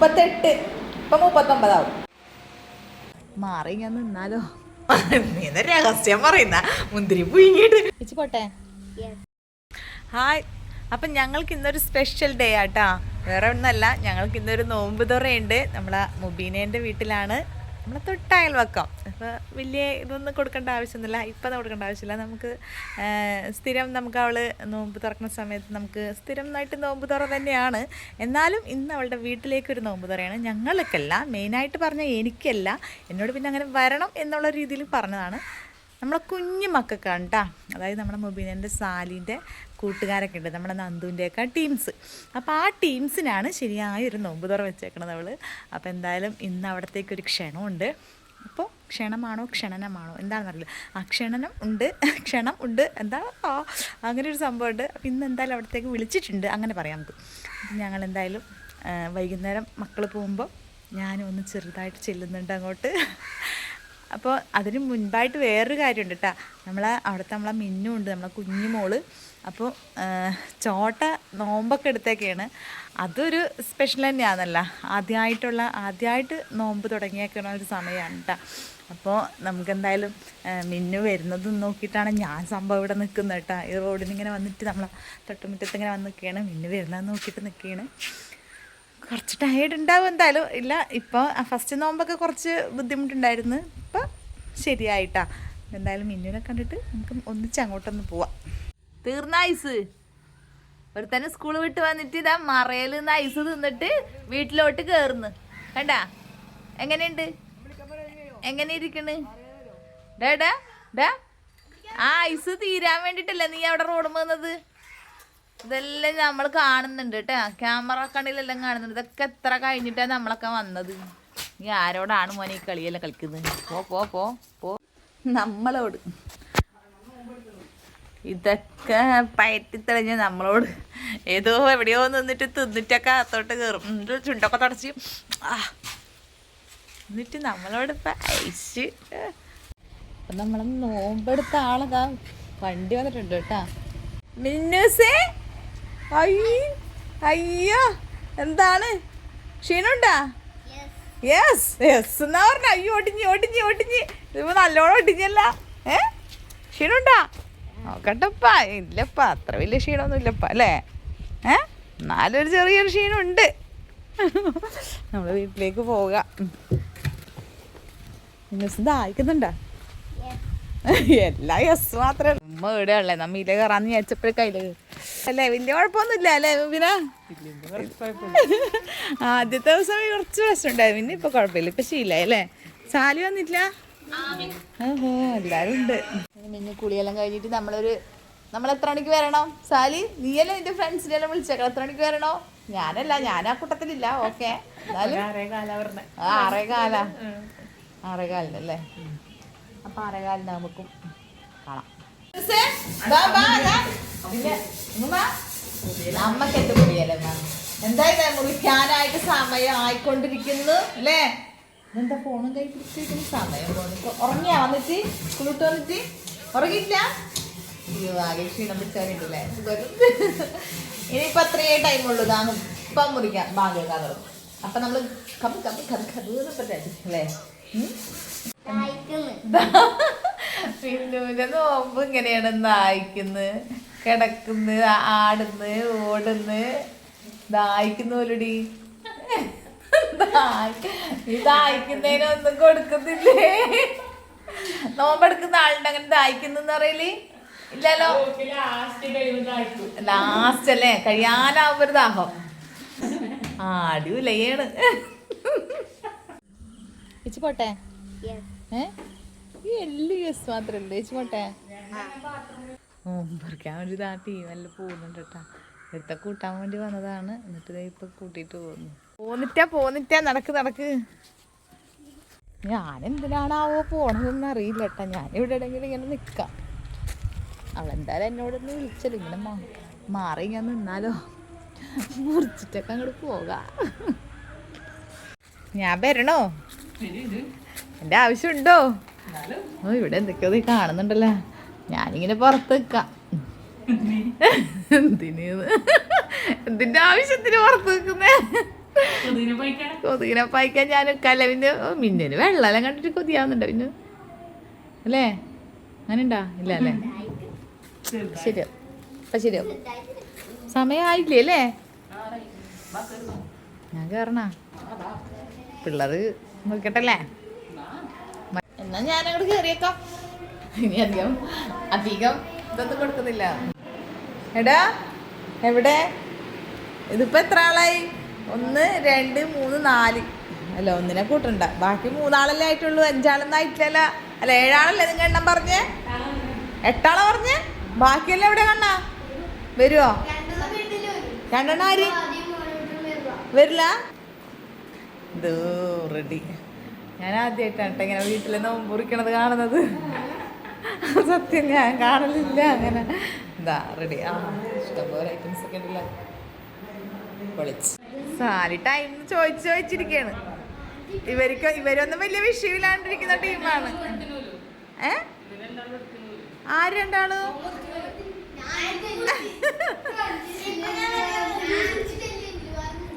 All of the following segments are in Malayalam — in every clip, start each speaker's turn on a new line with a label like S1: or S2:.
S1: 38 ഇപ്പൊ 39 മാറി ഞാൻ നിന്നാലോ? നീ രഹസ്യം പറയുന്ന മുന്തിരി പുഴുങ്ങിട്ട് പോട്ടെ. ഹായ്, അപ്പം ഞങ്ങൾക്ക് ഇന്നൊരു സ്പെഷ്യൽ ഡേ ആട്ടാ. വേറെ ഒന്നല്ല, ഞങ്ങൾക്ക് ഇന്നൊരു നോമ്പ് തുറയുണ്ട്. നമ്മളെ മുബീനേൻ്റെ വീട്ടിലാണ്. നമ്മളെ തൊട്ടയൽവക്കം. അപ്പോൾ വലിയ ഇതൊന്നും കൊടുക്കേണ്ട ആവശ്യമൊന്നുമില്ല, ഇപ്പം കൊടുക്കേണ്ട ആവശ്യമില്ല. നമുക്ക് സ്ഥിരം നമുക്ക് അവൾ നോമ്പ് തുറക്കുന്ന സമയത്ത് നമുക്ക് സ്ഥിരമായിട്ട് നോമ്പ് തുറ തന്നെയാണ്. എന്നാലും ഇന്ന് അവളുടെ വീട്ടിലേക്കൊരു നോമ്പ് തുറയാണ്. ഞങ്ങൾക്കല്ല, മെയിനായിട്ട് പറഞ്ഞാൽ എനിക്കല്ല, എന്നോട് പിന്നെ അങ്ങനെ വരണം എന്നുള്ള രീതിയിൽ പറഞ്ഞതാണ്. നമ്മളെ കുഞ്ഞു മക്കൾക്കാണ് കേട്ടോ. അതായത് നമ്മുടെ മുബീനൻ്റെ സാലിൻ്റെ കൂട്ടുകാരൊക്കെ ഉണ്ട്, നമ്മുടെ നന്ദുവിൻ്റെയൊക്കെ ടീംസ്. അപ്പോൾ ആ ടീംസിനാണ് ശരിയായൊരു നോമ്പ് തുറ വെച്ചേക്കണത് അവൾ. അപ്പോൾ എന്തായാലും ഇന്ന് അവിടത്തേക്കൊരു ക്ഷണമുണ്ട്. അപ്പോൾ ക്ഷണമാണോ ക്ഷണനമാണോ എന്താണെന്നറിയില്ല. ആ ക്ഷണം ഉണ്ട് എന്താണ് അങ്ങനെ ഒരു സംഭവമുണ്ട്. അപ്പോൾ ഇന്ന് എന്തായാലും അവിടത്തേക്ക് വിളിച്ചിട്ടുണ്ട്, അങ്ങനെ പറയാം നമുക്ക്. ഞങ്ങൾ എന്തായാലും വൈകുന്നേരം മക്കൾ പോകുമ്പോൾ ഞാനും ഒന്ന് ചെറുതായിട്ട് ചെല്ലുന്നുണ്ട് അങ്ങോട്ട്. അപ്പോൾ അതിന് മുൻപായിട്ട് വേറൊരു കാര്യമുണ്ട് കേട്ടോ. നമ്മളെ മിന്നുണ്ട്, നമ്മളെ കുഞ്ഞു മോള്. അപ്പോൾ ചോട്ട നോമ്പൊക്കെ എടുത്തേക്കാണ്. അതൊരു സ്പെഷ്യൽ തന്നെയാണല്ലോ. ആദ്യമായിട്ട് നോമ്പ് തുടങ്ങിയേക്കണ ഒരു സമയമാണ് കേട്ടോ. അപ്പോൾ നമുക്കെന്തായാലും മിന്നു വരുന്നത് നോക്കിയിട്ടാണ് ഞാൻ സംഭവം ഇവിടെ നിൽക്കുന്നത് കേട്ടോ. ഈ റോഡിന് ഇങ്ങനെ വന്നിട്ട് നമ്മളെ തൊട്ടുമുറ്റത്ത് ഇങ്ങനെ വന്ന് നിൽക്കുകയാണ്. മിന്നു വരുന്നത് നോക്കിയിട്ട് നിൽക്കുകയാണ്. കുറച്ച് ടയേർഡ് ഉണ്ടാവും എന്തായാലും. ഇല്ല, ഇപ്പോൾ ഫസ്റ്റ് നോമ്പൊക്കെ കുറച്ച് ബുദ്ധിമുട്ടുണ്ടായിരുന്നു. ഇപ്പം ശരിയായിട്ടാ. എന്തായാലും മിന്നുവിനെ കണ്ടിട്ട് നമുക്ക് ഒന്നിച്ച് അങ്ങോട്ടൊന്ന് പോവാം. തീർന്ന ഐസ് ഒരു തന്നെ സ്കൂൾ വിട്ട് വന്നിട്ട് ഇതാ മറയിൽ നിന്ന് ഐസ് തിന്നിട്ട് വീട്ടിലോട്ട് കയറുന്നു. കണ്ടാ എങ്ങനെ ഇരിക്കണ്? ഡാ ആ ഐസ് തീരാൻ വേണ്ടിയിട്ടല്ലേ നീ അവിടെ റോഡ് വന്നത്? ഇതെല്ലാം നമ്മൾ കാണുന്നുണ്ട് കേട്ടോ, ക്യാമറ കണ്ണിലെല്ലാം കാണുന്നുണ്ട്. ഇതൊക്കെ എത്ര കഴിഞ്ഞിട്ടാണ് നമ്മളൊക്കെ വന്നത്. നീ ആരോടാണ് മോനെ ഈ കളിയെല്ലാം കളിക്കുന്നത്? പോ നമ്മളോട്. ഇതൊക്കെ പയറ്റിത്തെളിഞ്ഞ നമ്മളോട് ഏതോ എവിടെയോ നിന്നിട്ട് തിന്നിട്ടൊക്കെ അകത്തോട്ട് കയറും. ചുണ്ടൊക്കെ തുടച്ച് എന്നിട്ട് നമ്മളോട് ഇപ്പം ഐസ്. അപ്പം നമ്മളെ നോമ്പെടുത്ത ആളതാ വണ്ടി വന്നിട്ടുണ്ട് കേട്ടാ. മിന്നൂസേ, അയ്യോ എന്താണ് ക്ഷീണുണ്ടാ? യെസ് എന്നാ പറഞ്ഞ. അയ്യോ ഒടിഞ്ഞ് ഇപ്പൊ നല്ലോണം ഒടിഞ്ഞല്ല. ക്ഷീണുണ്ടാ? നോക്കട്ടപ്പാ. ഇല്ലപ്പാ, അത്ര വലിയ ക്ഷീണമൊന്നും ഇല്ലപ്പാ അല്ലേ? എന്നാലും ഒരു ചെറിയൊരു ക്ഷീണമുണ്ട്. നമ്മള് വീട്ടിലേക്ക് പോകാം. മിന്നൂസ് ദാഹിക്കുന്നുണ്ടാ? എല്ലാം യെസ് മാത്രമേ. ഉമ്മ ഇവിടെയല്ലേ, നമ്മ ഇല കയറാന്ന് വിചാരിച്ചപ്പോഴേ കയ്യില് അല്ലേ. വലിയ കുഴപ്പമൊന്നുമില്ല അല്ലേ പിന്നെ? ആദ്യത്തെ ദിവസം കുറച്ച് പ്രശ്നമുണ്ടായിരുന്നു, പിന്നെ ഇപ്പൊ കുഴപ്പമില്ല, ഇപ്പൊ ശീലായി അല്ലേ? സാലി വന്നിട്ടില്ല? ഓഹോ, എല്ലാരും ഉണ്ട്. പിന്നെ കുളിയെല്ലാം കഴിഞ്ഞിട്ട് നമ്മൾ എത്ര മണിക്ക് വരണം? സാലി നീയല്ലേ നിന്റെ ഫ്രണ്ട്സിനെല്ലാം വിളിച്ചേക്കണം. എത്ര മണിക്ക് വരണോ? ഞാനല്ല, ഞാൻ ആ കൂട്ടത്തിലില്ല. ഓക്കെ, എന്നാലും 6:15 അപ്പൊ 6:15 നമുക്കും കാണാം. അമ്മക്ക് എന്റെ മുടിയല്ലേ എന്തായാലും മുറിക്കാനായിട്ട് സമയം ആയിക്കൊണ്ടിരിക്കുന്നു അല്ലേ? എന്താ ഫോണും കൈ പിടിച്ചിരിക്കുന്ന സമയം പോകുന്നു. ഉറങ്ങിയാ വന്നിട്ട് സ്കൂളിട്ട് വന്നിട്ട്? ഉറങ്ങിയില്ല? അയ്യോ, ആകെ ക്ഷീണം പിടിച്ചാലിട്ടല്ലേ. ഇനിയിപ്പൊ അത്രയേ ടൈമുള്ളൂ. ഇതാണ് ഇപ്പം മുറിക്കാം ബാഗ് കഥറും. അപ്പൊ നമ്മള് അല്ലേ? പിന്നൂന്റെ നോമ്പ് ഇങ്ങനെയാണ്. ദാഹിക്കുന്നു, കിടക്കുന്നു, ആടുന്ന്, ഓടുന്ന്, ദാഹിക്കുന്നോലടി. ഈ ദാഹിക്കുന്നതിനൊന്നും കൊടുക്കുന്നില്ലേ? നോമ്പെടുക്കുന്ന ആളുണ്ട് അങ്ങനെ ദാഹിക്കുന്നെന്ന് പറയല് ഇല്ലല്ലോ. ലാസ്റ്റ് അല്ലേ, കഴിയാനാവുമ്പോ ഒരു ദാഹം. അടിപൊളിയാണ്. ഇച്ചു പോട്ടെ? ഈ എല്ലാം യെസ് മാത്രല്ലേ. ഇച്ചു പോട്ടെ? പറിക്കാൻ വേണ്ടി ആ ടീമെല്ലാം പോകുന്നുണ്ട് കേട്ടാ. എടുത്ത കൂട്ടാൻ വേണ്ടി വന്നതാണ്. എന്നിട്ട് ഇപ്പൊ കൂട്ടിയിട്ട് പോന്നിട്ടാ നടക്ക്. ഞാൻ എന്തിനാണാവോ പോണതൊന്നും അറിയില്ല കേട്ടാ. ഞാൻ ഇവിടെ എവിടെയെങ്കിലും ഇങ്ങനെ നിൽക്കാം. അവളെന്തായാലും എന്നോടൊന്ന് വിളിച്ചല്ലോ. ഇങ്ങനെ മാറി ഞാൻ നിന്നാലോ, മുറിച്ചിട്ടൊക്കെ അങ്ങോട്ട് പോകാം. ഞാൻ വരണോ? എൻ്റെ ആവശ്യമുണ്ടോ? ഇവിടെ എന്തൊക്കെയോ നീ കാണുന്നുണ്ടല്ലോ. ഞാനിങ്ങനെ പുറത്ത് നിൽക്കാം. എന്തിന്റെ ആവശ്യത്തിന് പുറത്ത് നിൽക്കുന്നേ? കൊതുകിനെ പായിക്കാൻ ഞാൻ കലവിന് മിന്നിന് വെള്ളം കണ്ടിട്ട് കൊതിയാവുന്നുണ്ട് പിന്നെ അല്ലേ അങ്ങനെ ഉണ്ടാ ഇല്ല അല്ലേ ശരിയോ അപ്പൊ ശരിയോ സമയമായില്ലേ അല്ലേ ഞാൻ കേറണ പിള്ളേര് നോക്കട്ടല്ലേ എന്നാ ഞാനങ്ങോട്ട് കേറിയേക്കാം ഇനി അധികം ഇതൊന്നും കൊടുക്കുന്നില്ല എടാ എവിടെ ഇതിപ്പോ എത്ര ആളായി 1 2 3 4 അല്ല ഒന്നിനെ കൂട്ടണ്ട ബാക്കി 3 ആളല്ലേ ആയിട്ടുള്ളൂ 5 ആളൊന്നും ആയിട്ടില്ലല്ലോ അല്ല 7 ആളല്ലേ നിങ്ങൾ എണ്ണം പറഞ്ഞേ 8 ആളാ പറഞ്ഞേ ബാക്കിയല്ലേ എവിടെ കണ്ണാ വരുവോ 2 ആര് വരില്ല ഇത് റെഡി ഞാൻ ആദ്യമായിട്ടാണ് കേട്ടോ ഇങ്ങനെ വീട്ടിൽ നോമ്പ് മുറിക്കണത് കാണുന്നത് സത്യം ഞാൻ കാണലില്ല അങ്ങനെ എന്താ റെഡി ആ ഇഷ്ടംപോലെ ഐറ്റംസ് ഒക്കെ ഉണ്ടല്ലോ പൊളിച്ച് സാരി ടൈം ചോദിച്ചിരിക്കുകയാണ് ഇവരൊന്നും വലിയ വിഷയമില്ലാണ്ടിരിക്കുന്ന ടീമാണ് ആര് രണ്ടാള്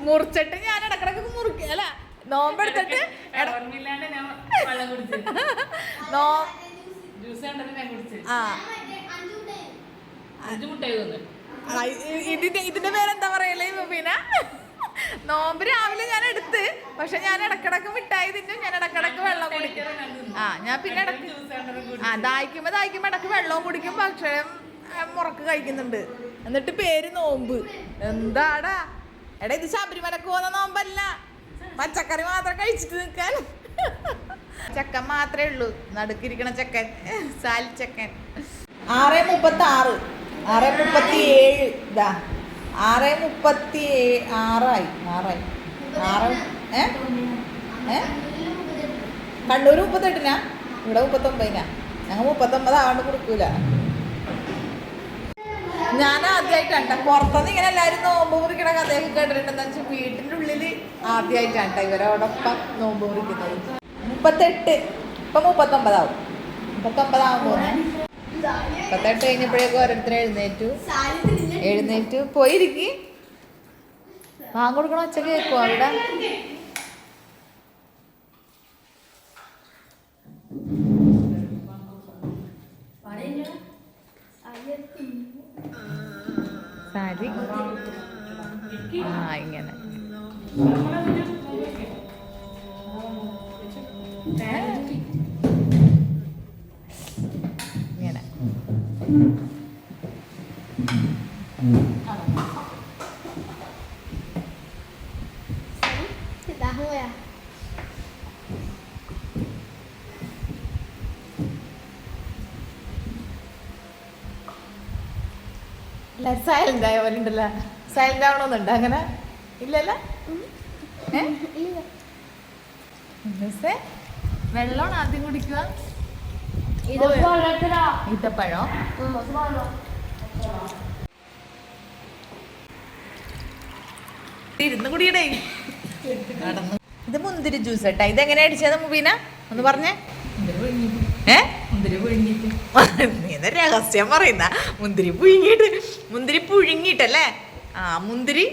S1: മുറിച്ചിട്ട് ഞാൻ ഇടക്കിടക്ക് മുറിക്കുക അല്ല നോമ്പെടുത്തിട്ട് ഇതിന്റെ പേരെന്താ പറയല്ലേ പിന്നെ നോമ്പ് രാവിലെ ഞാൻ എടുത്ത് പക്ഷെ ഞാൻ ഇടക്കിടക്ക് മിഠായി തിന്നും ഞാൻ ഇടക്കിടക്ക് വെള്ളം കുടിക്കും ഞാൻ പിന്നെ ദാഹിക്കുമ്പോ ഇടക്ക് വെള്ളവും കുടിക്കും പക്ഷേ മുറക്ക് കഴിക്കുന്നുണ്ട് എന്നിട്ട് പേര് നോമ്പ് എന്താടാ എടാ ഇത് ശബരിമലക്ക് പോകുന്ന നോമ്പല്ല പച്ചക്കറി മാത്രം കഴിച്ചിട്ട് നിൽക്കാൻ ചക്കൻ മാത്രമേ ഉള്ളൂ നടുക്കിരിക്കണ ചക്കൻ സാലി ചക്കൻ 6:36 6:37 ഇതാ 6:36 കണ്ണൂർ 38 ഇവിടെ 39 ഞങ്ങൾ 39 ആവാണ്ട് കൊടുക്കൂല ഞാൻ ആദ്യമായിട്ടാണ് പുറത്തുനിന്ന് ഇങ്ങനെ എല്ലാവരും നോമ്പ് മുറിക്കണ കഥയൊക്കെ കേട്ടിട്ടുണ്ടെന്ന് വെച്ചാൽ വീട്ടിൻ്റെ ഉള്ളിൽ ആദ്യമായിട്ടാണ് ഇവരോടൊപ്പം നോമ്പ് മുറിക്കുന്നത് 38 ഇപ്പം 39 ആവും 39 ആവാൻ പോകുന്നത് 38 കഴിഞ്ഞപ്പോഴേക്കും ഓരോരുത്തരും എഴുന്നേറ്റു പോയിരിക്കി വാങ്ങ കൊടുക്കണ ഒച്ച കേൾക്കുമോ അവിടെ സാരി ഇങ്ങനെ ഇങ്ങനെ സൈലന്റ് ആയ പോലെ ഉണ്ടല്ലോ സൈലന്റ് ആവണമെന്നുണ്ട് അങ്ങനെ ഇല്ലല്ലോ വെള്ളമാണ് ആദ്യം കുടിക്കുക ഈത്തപ്പഴം ഇരുന്ന് കുടിയടേ നടന്നു ഇത് മുന്തിരി ജ്യൂസ് കേട്ടാ ഇതെങ്ങനെ അടിച്ചത് മുബീന ഒന്ന് പറഞ്ഞേ നീ രഹസ്യം പറയുന്ന മുന്തിരി പുഴുങ്ങിയിട്ടല്ലേ മുന്തിരി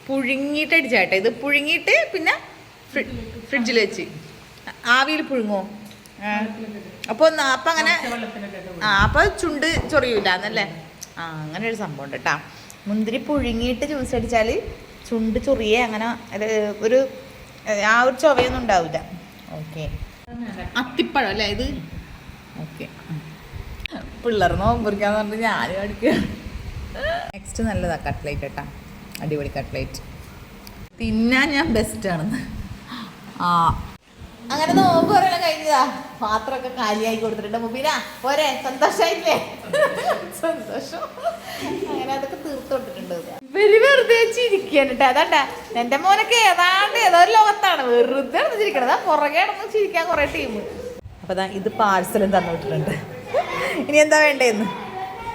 S1: പുഴുങ്ങിയിട്ട് അടിച്ചാട്ടെ ഇത് പുഴുങ്ങിയിട്ട് പിന്നെ ഫ്രിഡ്ജിൽ വെച്ച് ആവിയിൽ പുഴുങ്ങോ അപ്പൊ അങ്ങനെ അപ്പൊ ചുണ്ട് ചൊറിയൂല എന്നല്ലേ അങ്ങനെ ഒരു സംഭവം ഉണ്ട് കേട്ടാ മുന്തിരി പുഴുങ്ങിയിട്ട് ജ്യൂസ് അടിച്ചാല് ചുണ്ട് ചൊറിയേ അങ്ങനെ ഒരു ആ ഒരു ചൊവയൊന്നും ഉണ്ടാവില്ല ഓക്കെ അത്തിപ്പഴം അല്ലേ ഇത് ഓക്കെ പിള്ളേർ നോമ്പുറിക്കാന്ന് പറഞ്ഞിട്ട് ഞാനും അടിക്കുക നെക്സ്റ്റ് നല്ലതാ കട്ട്ലേറ്റ് കേട്ടാ അടിപൊളി കട്ട്ലേറ്റ് തിന്നാൻ ഞാൻ ബെസ്റ്റാണെന്ന് അങ്ങനെ നോമ്പ് പറയണ കഴിഞ്ഞതാ പാത്രമൊക്കെ കാലിയായി കൊടുത്തിട്ടുണ്ട് മുബീന പോരെ സന്തോഷായില്ലേ സന്തോഷം അങ്ങനെ അതൊക്കെ തീർത്ത് കൊടുത്തിട്ടുണ്ട് ഇവര് വെറുതെ ചിരിക്കാൻ കേട്ടോ അതാണ്ടാ എന്റെ മോനൊക്കെ ഏതാണ്ട് ഏതോ ഒരു ലോകത്താണ് വെറുതെ ചിരിക്കണത് പുറകെ നടന്ന് ചിരിക്കാൻ കുറെ ടീം അപ്പൊ ഇത് പാഴ്സലും തന്നിട്ടുണ്ട് ഇനി എന്താ വേണ്ടേന്ന്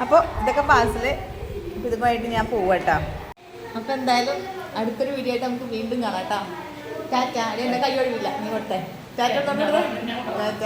S1: അപ്പോൾ ഇതൊക്കെ പാഴ്സല് ഇതുമായിട്ട് ഞാൻ പോവാട്ടോ അപ്പൊ എന്തായാലും അടുത്തൊരു വീഡിയോ ആയിട്ട് നമുക്ക് വീണ്ടും കാണാം കേട്ടോ ടാറ്റ എന്റെ കൈ ഒഴിവില്ല നീ കൊടുത്തേ ടാറ്റ ടാറ്റ